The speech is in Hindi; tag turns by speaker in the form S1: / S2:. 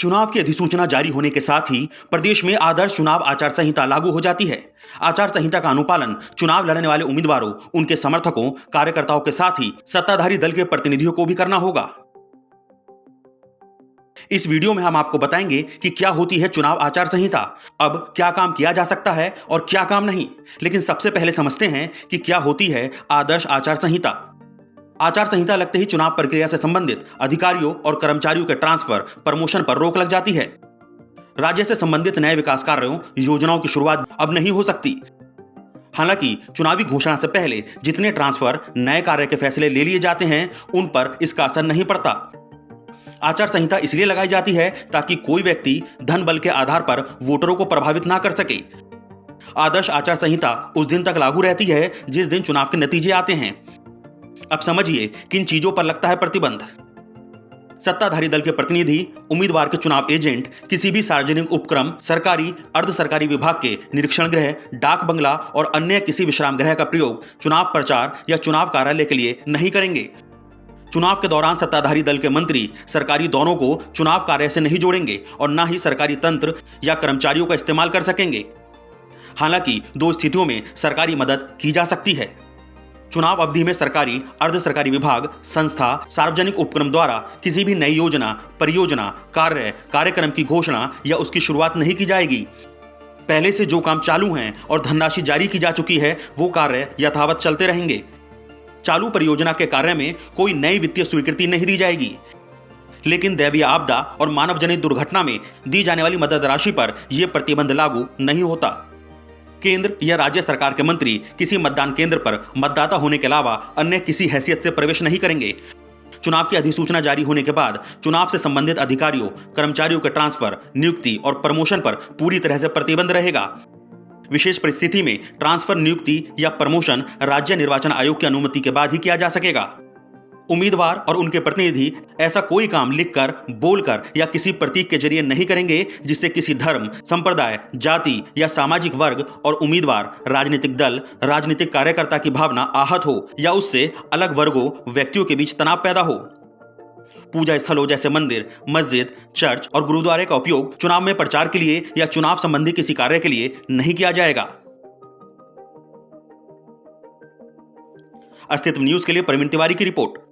S1: चुनाव की अधिसूचना जारी होने के साथ ही प्रदेश में आदर्श चुनाव आचार संहिता लागू हो जाती है। आचार संहिता का अनुपालन चुनाव लड़ने वाले उम्मीदवारों, उनके समर्थकों, कार्यकर्ताओं के साथ ही सत्ताधारी दल के प्रतिनिधियों को भी करना होगा। इस वीडियो में हम आपको बताएंगे कि क्या होती है चुनाव आचार संहिता, अब क्या काम किया जा सकता है और क्या काम नहीं। लेकिन सबसे पहले समझते हैं कि क्या होती है आदर्श आचार संहिता। आचार संहिता लगते ही चुनाव प्रक्रिया से संबंधित अधिकारियों और कर्मचारियों के ट्रांसफर, प्रमोशन पर रोक लग जाती है। राज्य से संबंधित नए विकास कार्यों, योजनाओं की शुरुआत अब नहीं हो सकती। हालांकि चुनावी घोषणा से पहले जितने ट्रांसफर, नए कार्य के फैसले ले लिए जाते हैं, उन पर इसका असर नहीं पड़ता। आचार संहिता इसलिए लगाई जाती है ताकि कोई व्यक्ति धन बल के आधार पर वोटरों को प्रभावित ना कर सके। आदर्श आचार संहिता उस दिन तक लागू रहती है जिस दिन चुनाव के नतीजे आते हैं। अब समझिए किन चीजों पर लगता है प्रतिबंध। सत्ताधारी दल के प्रतिनिधि, उम्मीदवार के चुनाव एजेंट, किसी भी सार्वजनिक उपक्रम, सरकारी, अर्ध सरकारी विभाग के निरीक्षण गृह, डाक बंगला और अन्य किसी विश्राम गृह का प्रयोग चुनाव प्रचार या चुनाव कार्यालय के लिए नहीं करेंगे। चुनाव के दौरान सत्ताधारी दल के मंत्री सरकारी दौरों को चुनाव कार्य से नहीं जोड़ेंगे और न ही सरकारी तंत्र या कर्मचारियों का इस्तेमाल कर सकेंगे। हालांकि दो स्थितियों में सरकारी मदद की जा सकती है। चुनाव अवधि में सरकारी, अर्ध सरकारी विभाग, संस्था, सार्वजनिक उपक्रम द्वारा किसी भी नई योजना, परियोजना, कार्यक्रम की घोषणा या उसकी शुरुआत नहीं की जाएगी। पहले से जो काम चालू हैं और धनराशि जारी की जा चुकी है, वो कार्य यथावत चलते रहेंगे। चालू परियोजना के कार्य में कोई नई वित्तीय स्वीकृति नहीं दी जाएगी। लेकिन दैवीय आपदा और मानव जनित दुर्घटना में दी जाने वाली मदद राशि पर यह प्रतिबंध लागू नहीं होता। केंद्र या राज्य सरकार के मंत्री किसी मतदान केंद्र पर मतदाता होने के अलावा अन्य किसी हैसियत से प्रवेश नहीं करेंगे। चुनाव की अधिसूचना जारी होने के बाद चुनाव से संबंधित अधिकारियों, कर्मचारियों के ट्रांसफर, नियुक्ति और प्रमोशन पर पूरी तरह से प्रतिबंध रहेगा। विशेष परिस्थिति में ट्रांसफर, नियुक्ति या प्रमोशन राज्य निर्वाचन आयोग की अनुमति के बाद ही किया जा सकेगा। उम्मीदवार और उनके प्रतिनिधि ऐसा कोई काम लिखकर, बोलकर या किसी प्रतीक के जरिए नहीं करेंगे जिससे किसी धर्म, संप्रदाय, जाति या सामाजिक वर्ग और उम्मीदवार, राजनीतिक दल, राजनीतिक कार्यकर्ता की भावना आहत हो या उससे अलग वर्गों, व्यक्तियों के बीच तनाव पैदा हो। पूजा स्थलों जैसे मंदिर, मस्जिद, चर्च और गुरुद्वारे का उपयोग चुनाव में प्रचार के लिए या चुनाव संबंधी किसी कार्य के लिए नहीं किया जाएगा। अस्तित्व न्यूज के लिए प्रवीण तिवारी की रिपोर्ट।